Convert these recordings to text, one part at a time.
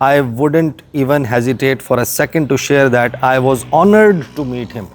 I wouldn't even hesitate for a second to share that I was honored to meet him,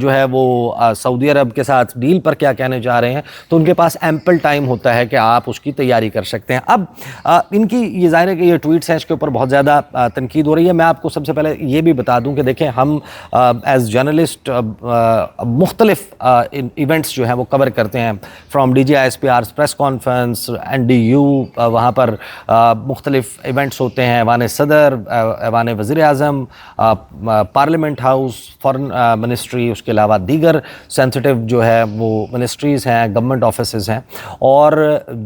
جو ہے وہ سعودی عرب کے ساتھ deal پر کیا کہنے جا رہے ہیں, تو ان کے پاس ایمپل ٹائم ہوتا ہے کہ آپ اس کی تیاری کر سکتے ہیں. اب ان کی یہ ظاہر ہے کہ یہ ٹویٹس ہیں, اس کے اوپر بہت زیادہ تنقید ہو رہی ہے. میں آپ کو سب سے پہلے یہ بھی بتا دوں کہ دیکھیں, ہم ایز جرنلسٹ مختلف ایونٹس جو ہیں وہ کور کرتے ہیں, from D G I S P R press conference, N D U, وہاں پر مختلف ایونٹس ہوتے ہیں, ایوان صدر, ایوان وزیر اعظم, پارلیمنٹ ہاؤس, فارن منسٹری, اس کے علاوہ دیگر سینسٹیو جو ہے وہ منسٹریز ہیں, گورنمنٹ آفیسز ہیں, اور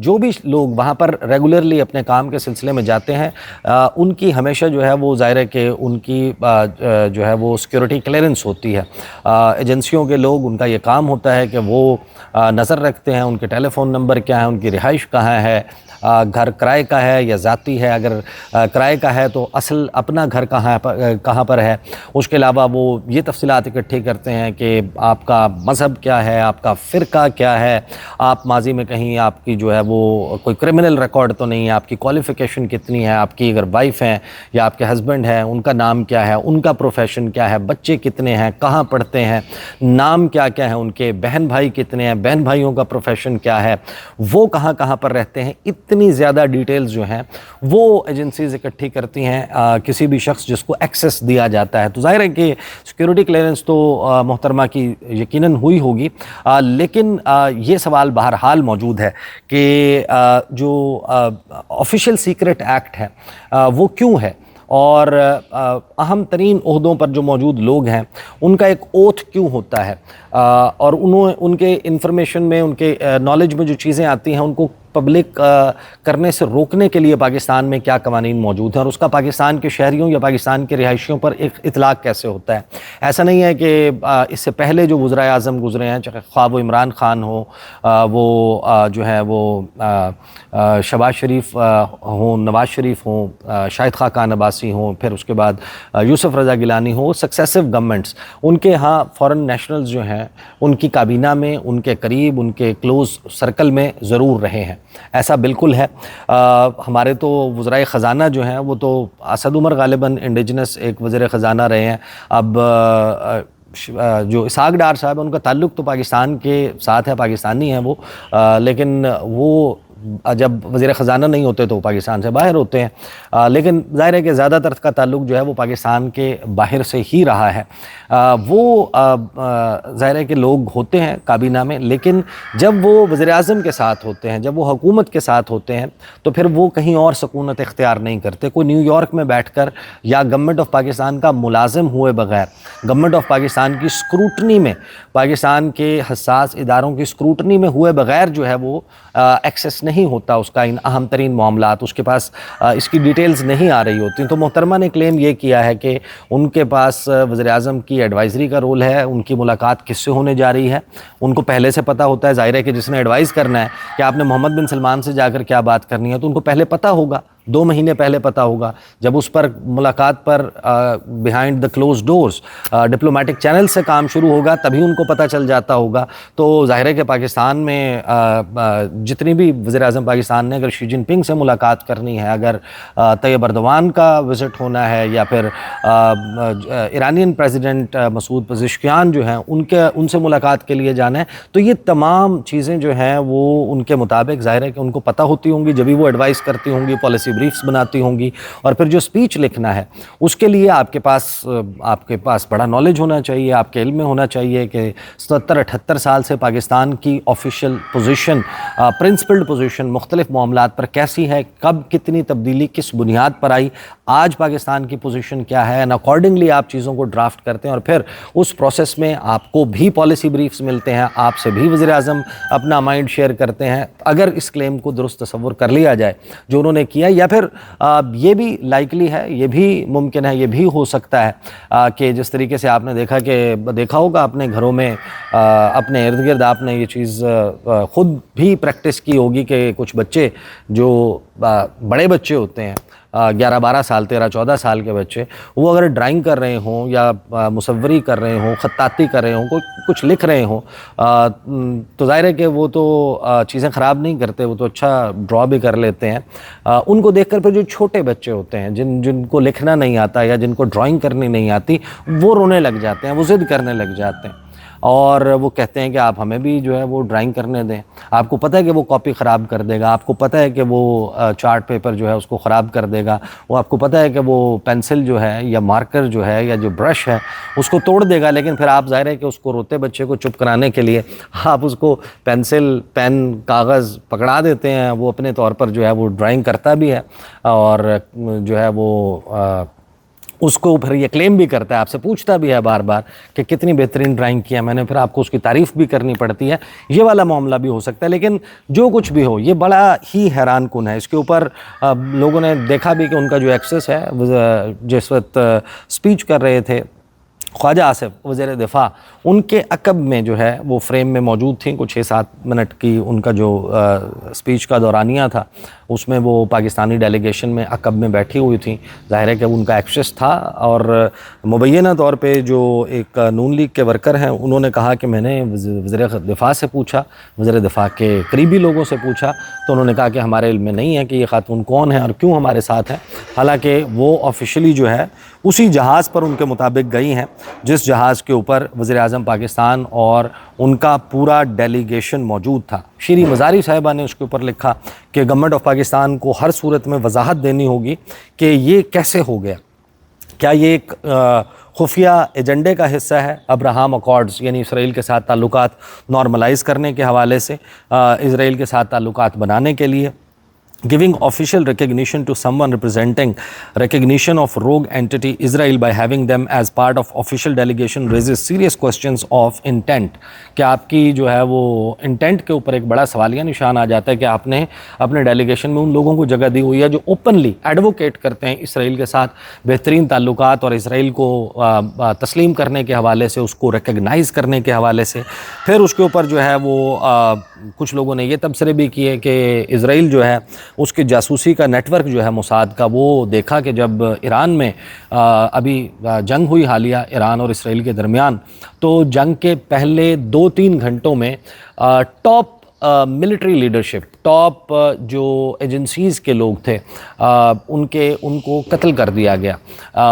جو بھی لوگ وہاں پر ریگولرلی اپنے کام کے سلسلے میں جاتے ہیں ان کی ہمیشہ جو ہے وہ ظاہر ہے کہ ان کی جو ہے وہ سیکیورٹی کلیئرنس ہوتی ہے. ایجنسیوں کے لوگ, ان کا یہ کام ہوتا ہے کہ وہ نظر رکھتے ہیں ان کے ٹیلی فون نمبر کیا ہے, ان کی رہائش کہاں ہے, گھر کرائے کا ہے یا ذاتی ہے, اگر کرائے کا ہے تو اصل اپنا گھر کہاں پر ہے. اس کے علاوہ وہ یہ تفصیلات اکٹھی کرتے ہیں کہ آپ کا مذہب کیا ہے, آپ کا فرقہ کیا ہے, آپ ماضی میں کہیں آپ کی جو ہے وہ کوئی کرمنل ریکارڈ تو نہیں ہے, آپ کی کوالیفیکیشن کتنی ہے, آپ کی اگر وائف ہیں یا آپ کے ہسبینڈ ہیں ان کا نام کیا ہے, ان کا پروفیشن کیا ہے, بچے کتنے ہیں, کہاں پڑھتے ہیں, نام کیا کیا ہے ان کے, بہن بھائی کتنے ہیں, بہن بھائیوں کا پروفیشن کیا ہے, وہ کہاں پر رہتے ہیں. اتنی زیادہ ڈیٹیلز جو ہیں وہ ایجنسیز اکٹھی کرتی ہیں کسی بھی شخص جس کو ایکسیس دیا جاتا ہے. تو ظاہر ہے کہ سیکیورٹی کلیئرنس تو محترمہ کی یقیناً ہوئی ہوگی, لیکن یہ سوال بہرحال موجود ہے کہ جو آفیشیل سیکرٹ ایکٹ ہے وہ کیوں ہے, اور اہم ترین عہدوں پر جو موجود لوگ ہیں ان کا ایک اوتھ کیوں ہوتا ہے, اور ان کے انفارمیشن میں, ان کے نالج میں جو چیزیں آتی ہیں ان کو پبلک کرنے سے روکنے کے لیے پاکستان میں کیا قوانین موجود ہیں, اور اس کا پاکستان کے شہریوں یا پاکستان کے رہائشیوں پر ایک اطلاق کیسے ہوتا ہے. ایسا نہیں ہے کہ اس سے پہلے جو وزرائے اعظم گزرے ہیں, چاہے خواہ وہ عمران خان ہو, وہ جو ہے وہ شہباز شریف ہوں, نواز شریف ہوں, شاہد خاقان عباسی ہوں, پھر اس کے بعد یوسف رضا گیلانی ہو, سکسیسو گورنمنٹس, ان کے ہاں فارن نیشنلز جو ہیں ان کی کابینہ میں, ان کے قریب, ان کے کلوز سرکل میں ضرور رہے ہیں. ایسا بالکل ہے. ہمارے تو وزرائے خزانہ جو ہیں وہ تو اسد عمر غالباً انڈیجنس ایک وزیر خزانہ رہے ہیں. اب جو اسحاق ڈار صاحب ہیں ان کا تعلق تو پاکستان کے ساتھ ہے, پاکستانی ہیں وہ, لیکن وہ جب وزیر خزانہ نہیں ہوتے تو وہ پاکستان سے باہر ہوتے ہیں, لیکن ظاہر ہے کہ زیادہ تر کا تعلق جو ہے وہ پاکستان کے باہر سے ہی رہا ہے. وہ ظاہر ہے کہ لوگ ہوتے ہیں کابینہ میں, لیکن جب وہ وزیر اعظم کے ساتھ ہوتے ہیں, جب وہ حکومت کے ساتھ ہوتے ہیں, تو پھر وہ کہیں اور سکونت اختیار نہیں کرتے. کوئی نیو یارک میں بیٹھ کر یا گورنمنٹ آف پاکستان کا ملازم ہوئے بغیر, گورنمنٹ آف پاکستان کی اسکروٹنی میں, پاکستان کے حساس اداروں کی اسکروٹنی میں ہوئے بغیر جو ہے وہ ایکسیس نہیں ہوتا اس کا ان اہم ترین معاملات, اس کے پاس اس کی ڈیٹیلز نہیں آ رہی ہوتی. تو محترمہ نے کلیم یہ کیا ہے کہ ان کے پاس وزیر اعظم کی ایڈوائزری کا رول ہے, ان کی ملاقات کس سے ہونے جا رہی ہے ان کو پہلے سے پتہ ہوتا ہے. ظاہر ہے کہ جس نے ایڈوائز کرنا ہے کہ آپ نے محمد بن سلمان سے جا کر کیا بات کرنی ہے, تو ان کو پہلے پتہ ہوگا, 2 مہینے پہلے پتہ ہوگا. جب اس پر ملاقات پر behind the closed doors diplomatic channel سے کام شروع ہوگا تبھی ان کو پتہ چل جاتا ہوگا. تو ظاہر ہے کہ پاکستان میں جتنی بھی وزیر اعظم پاکستان نے اگر شی جن پنگ سے ملاقات کرنی ہے, اگر طیب اردوان کا وزٹ ہونا ہے, یا پھر ایرانین پریزیڈنٹ مسعود پزشکیان جو ہیں ان سے ملاقات کے لیے جانا ہے, تو یہ تمام چیزیں جو ہیں وہ ان کے مطابق ظاہر ہے کہ ان کو پتہ ہوتی ہوں گی, جبھی وہ ایڈوائز کرتی ہوں گی, پالیسی بریفز بناتی ہوں گی. اور پھر جو سپیچ لکھنا ہے اس کے لیے آپ کے پاس بڑا نالج ہونا چاہیے, آپ کے علم میں ہونا چاہیے کہ 77-78 سال سے پاکستان کی آفیشیل پوزیشن, پرنسپلڈ پوزیشن مختلف معاملات پر کیسی ہے, کب کتنی تبدیلی کس بنیاد پر آئی, آج پاکستان کی پوزیشن کیا ہے, اینڈ اکارڈنگلی آپ چیزوں کو ڈرافٹ کرتے ہیں. اور پھر اس پروسیس میں آپ کو بھی پالیسی بریفز ملتے ہیں, آپ سے بھی وزیر اعظم اپنا مائنڈ شیئر کرتے ہیں. اگر اس کلیم کو درست تصور کر لیا جائے جو انہوں نے کیا, یا پھر یہ بھی لائکلی ہے, یہ بھی ممکن ہے, یہ بھی ہو سکتا ہے کہ جس طریقے سے آپ نے دیکھا ہوگا اپنے گھروں میں, اپنے ارد گرد آپ نے یہ چیز خود بھی پریکٹس کی ہوگی کہ کچھ بچے جو بڑے بچے ہوتے ہیں 11-12 سال 13-14 سال کے بچے، وہ اگر ڈرائنگ کر رہے ہوں یا مصوری کر رہے ہوں، خطاطی کر رہے ہوں، کچھ لکھ رہے ہوں، تو ظاہر ہے کہ وہ تو چیزیں خراب نہیں کرتے، وہ تو اچھا ڈرا بھی کر لیتے ہیں۔ ان کو دیکھ کر پھر جو چھوٹے بچے ہوتے ہیں جن کو لکھنا نہیں آتا یا جن کو ڈرائنگ کرنی نہیں آتی، وہ رونے لگ جاتے ہیں، وہ ضد کرنے لگ جاتے ہیں، اور وہ کہتے ہیں کہ آپ ہمیں بھی جو ہے وہ ڈرائنگ کرنے دیں۔ آپ کو پتہ ہے کہ وہ کاپی خراب کر دے گا، آپ کو پتہ ہے کہ وہ چارٹ پیپر جو ہے اس کو خراب کر دے گا، وہ آپ کو پتہ ہے کہ وہ پینسل جو ہے یا مارکر جو ہے یا جو برش ہے اس کو توڑ دے گا، لیکن پھر آپ ظاہر ہے کہ اس کو روتے بچے کو چپ کرانے کے لیے آپ اس کو پینسل، پین، کاغذ پکڑا دیتے ہیں، وہ اپنے طور پر جو ہے وہ ڈرائنگ کرتا بھی ہے، اور جو ہے وہ اس کو پھر یہ کلیم بھی کرتا ہے، آپ سے پوچھتا بھی ہے بار بار کہ کتنی بہترین ڈرائنگ کیا میں نے، پھر آپ کو اس کی تعریف بھی کرنی پڑتی ہے۔ یہ والا معاملہ بھی ہو سکتا ہے، لیکن جو کچھ بھی ہو یہ بڑا ہی حیران کن ہے۔ اس کے اوپر لوگوں نے دیکھا بھی کہ ان کا جو ایکسس ہے، جس وقت سپیچ کر رہے تھے خواجہ آصف وزیر دفاع، ان کے عقب میں جو ہے وہ فریم میں موجود تھیں، کچھ 6-7 منٹ کی ان کا جو سپیچ کا دورانیہ تھا، اس میں وہ پاکستانی ڈیلیگیشن میں عقب میں بیٹھی ہوئی تھیں، ظاہر ہے کہ ان کا ایکسس تھا، اور مبینہ طور پہ جو ایک نون لیگ کے ورکر ہیں انہوں نے کہا کہ میں نے وزیر دفاع سے پوچھا، وزیر دفاع کے قریبی لوگوں سے پوچھا، تو انہوں نے کہا کہ ہمارے علم میں نہیں ہے کہ یہ خاتون کون ہے اور کیوں ہمارے ساتھ ہیں، حالانکہ وہ آفیشلی جو ہے اسی جہاز پر ان کے مطابق گئی ہیں جس جہاز کے اوپر وزیر اعظم پاکستان اور ان کا پورا ڈیلیگیشن موجود تھا۔ شیریں مزاری صاحبہ نے اس کے اوپر لکھا کہ گورنمنٹ آف پاکستان کو ہر صورت میں وضاحت دینی ہوگی کہ یہ کیسے ہو گیا، کیا یہ ایک خفیہ ایجنڈے کا حصہ ہے، ابراہم اکارڈز یعنی اسرائیل کے ساتھ تعلقات نارملائز کرنے کے حوالے سے، اسرائیل کے ساتھ تعلقات بنانے کے لیے، giving official recognition to someone representing recognition of rogue entity Israel by having them as part of official delegation raises serious questions of intent۔ کہ آپ کی جو ہے وہ انٹینٹ کے اوپر ایک بڑا سوالیہ نشان آ جاتا ہے کہ آپ نے اپنے ڈیلیگیشن میں ان لوگوں کو جگہ دی ہوئی ہے جو اوپنلی ایڈوکیٹ کرتے ہیں اسرائیل کے ساتھ بہترین تعلقات اور اسرائیل کو تسلیم کرنے کے حوالے سے، اس کو ریکگنائز کرنے کے حوالے سے۔ پھر اس کے اوپر جو ہے وہ کچھ لوگوں نے یہ تبصرے بھی کیے کہ اسرائیل جو ہے اس کی جاسوسی کا نیٹ ورک جو ہے موساد کا، وہ دیکھا کہ جب ایران میں ابھی جنگ ہوئی حالیہ ایران اور اسرائیل کے درمیان، تو جنگ کے پہلے 2-3 گھنٹوں میں ٹاپ ملٹری لیڈرشپ، ٹاپ جو ایجنسیز کے لوگ تھے ان کو قتل کر دیا گیا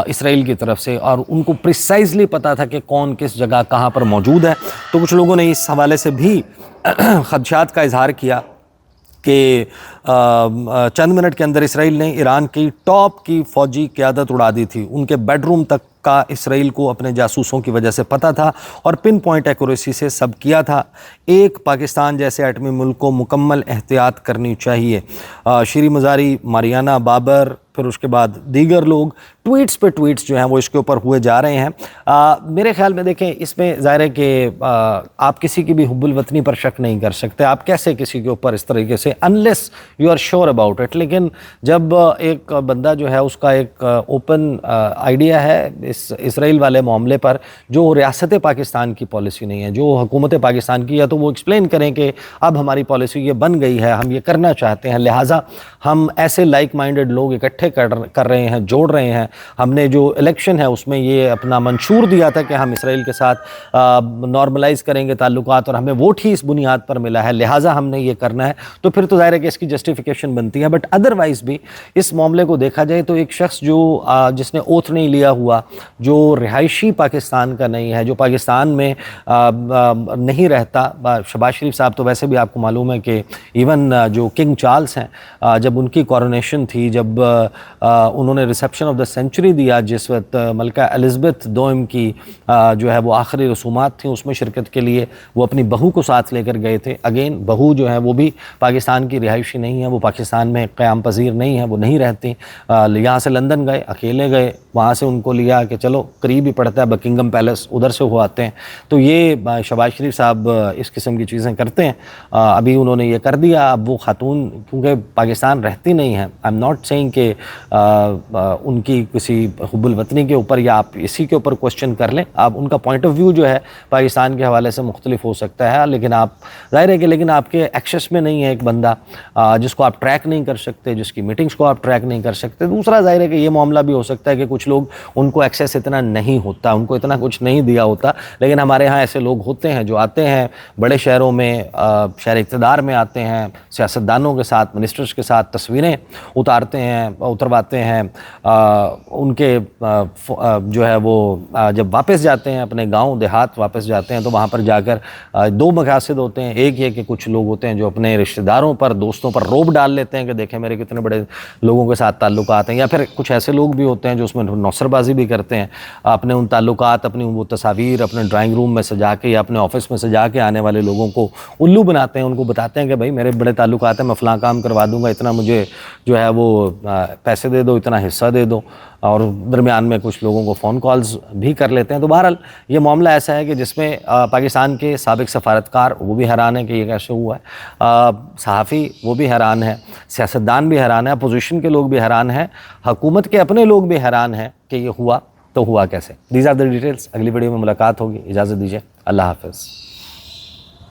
اسرائیل کی طرف سے، اور ان کو پریسائزلی پتہ تھا کہ کون کس جگہ کہاں پر موجود ہے۔ تو کچھ لوگوں نے اس حوالے سے بھی خدشات کا اظہار کیا کہ چند منٹ کے اندر اسرائیل نے ایران کی ٹاپ کی فوجی قیادت اڑا دی تھی، ان کے بیڈ روم تک کا اسرائیل کو اپنے جاسوسوں کی وجہ سے پتہ تھا اور پن پوائنٹ ایکوریسی سے سب کیا تھا۔ ایک پاکستان جیسے ایٹمی ملک کو مکمل احتیاط کرنی چاہیے۔ شیریں مزاری، ماریانہ بابر، پھر اس کے بعد دیگر لوگ ٹویٹس پہ ٹویٹس جو ہیں وہ اس کے اوپر ہوئے جا رہے ہیں۔ میرے خیال میں دیکھیں، اس میں ظاہر ہے کہ آپ کسی کی بھی حب الوطنی پر شک نہیں کر سکتے، آپ کیسے کسی کے اوپر اس طریقے سے unless you are sure about it۔ لیکن جب ایک بندہ جو ہے اس کا ایک اوپن آئیڈیا ہے اس اسرائیل والے معاملے پر، جو ریاست پاکستان کی پالیسی نہیں ہے، جو حکومت پاکستان کی ہے، تو وہ ایکسپلین کریں کہ اب ہماری پالیسی یہ بن گئی ہے، ہم یہ کرنا چاہتے ہیں، لہٰذا ہم ایسے لائک مائنڈڈ لوگ اکٹھے کر رہے ہیں، جوڑ رہے ہیں۔ ہم نے جو الیکشن ہے اس میں یہ اپنا منشور دیا تھا کہ ہم اسرائیل کے ساتھ نارملائز کریں گے تعلقات، اور ہمیں ووٹ ہی اس بنیاد پر ملا ہے، لہٰذا ہم نے یہ کرنا ہے، تو پھر تو ظاہر ہے کہ اس کی جسٹیفیکیشن بنتی ہے۔ بٹ ادروائز بھی اس معاملے کو دیکھا جائے تو ایک شخص جس نے اوتھ نہیں لیا ہوا، جو رہائشی پاکستان کا نہیں ہے، جو پاکستان میں نہیں رہتا، شہباز شریف صاحب تو ویسے بھی آپ کو معلوم ہے کہ ایون جو کنگ چارلز ہیں، جب ان کی کورونیشن تھی، جب انہوں نے ریسیپشن آف دا سینچری دیا، جس وقت ملکہ الزبتھ دوم کی جو ہے وہ آخری رسومات تھیں، اس میں شرکت کے لیے وہ اپنی بہو کو ساتھ لے کر گئے تھے۔ اگین بہو جو ہے وہ بھی پاکستان کی رہائشی نہیں ہے، وہ پاکستان میں قیام پذیر نہیں ہے، وہ نہیں رہتی، یہاں سے لندن گئے، اکیلے گئے، وہاں سے ان کو لیا کہ چلو قریب ہی پڑتا ہے بکنگم پیلس, ادھر سے وہ آتے ہیں. تو یہ شہباز شریف صاحب اس قسم کی چیزیں کرتے ہیں. ابھی انہوں نے یہ کر دیا. اب وہ خاتون کیونکہ پاکستان رہتی نہیں ہے, آئی ایم ناٹ سیئنگ کہ ان کی کسی حب الوطنی کے اوپر یا آپ اسی کے اوپر کوشچن کر لیں, آپ ان کا پوائنٹ آف ویو جو ہے پاکستان کے حوالے سے مختلف ہو سکتا ہے, لیکن آپ ظاہر ہے کہ لیکن آپ کے ایکسیس میں نہیں ہے ایک بندہ جس کو آپ ٹریک نہیں کر سکتے, جس کی میٹنگز کو آپ ٹریک نہیں کر سکتے. دوسرا ظاہر ہے کہ یہ معاملہ بھی ہو سکتا ہے کہ کچھ لوگ ان کو ایکسیس اتنا نہیں ہوتا, ان کو اتنا کچھ نہیں دیا ہوتا, لیکن ہمارے ہاں ایسے لوگ ہوتے ہیں جو آتے ہیں بڑے شہروں میں, شہر اقتدار میں آتے ہیں, سیاستدانوں کے ساتھ, منسٹرز کے ساتھ تصویریں اتارتے ہیں, اترواتے ہیں. ان کے جو ہے وہ جب واپس جاتے ہیں اپنے گاؤں دیہات واپس جاتے ہیں تو وہاں پر جا کر دو مقاصد ہوتے ہیں. ایک یہ کہ کچھ لوگ ہوتے ہیں جو اپنے رشتہ داروں پر, دوستوں پر روب ڈال لیتے ہیں کہ دیکھیں میرے کتنے بڑے لوگوں کے ساتھ تعلقات ہیں, یا پھر کچھ ایسے لوگ بھی ہوتے ہیں جو اس میں نوسر بازی بھی کرتے ہیں, اپنے ان تعلقات, اپنی وہ تصاویر اپنے ڈرائنگ روم میں سجا کے یا اپنے آفس میں سجا کے آنے والے لوگوں کو الو بناتے ہیں. ان کو بتاتے ہیں کہ بھائی میرے بڑے تعلقات ہیں, میں فلاں کام کروا دوں گا, اتنا مجھے جو ہے وہ پیسے دے دو, اتنا حصہ دے دو, اور درمیان میں کچھ لوگوں کو فون کالز بھی کر لیتے ہیں. تو بہرحال یہ معاملہ ایسا ہے کہ جس میں پاکستان کے سابق سفارتکار وہ بھی حیران ہے کہ یہ کیسے ہوا ہے, صحافی وہ بھی حیران ہے, سیاستدان بھی حیران ہے, اپوزیشن کے لوگ بھی حیران ہیں, حکومت کے اپنے لوگ بھی حیران ہیں کہ یہ ہوا تو ہوا کیسے. These are the details. اگلی ویڈیو میں ملاقات ہوگی, اجازت دیجیے, اللہ حافظ.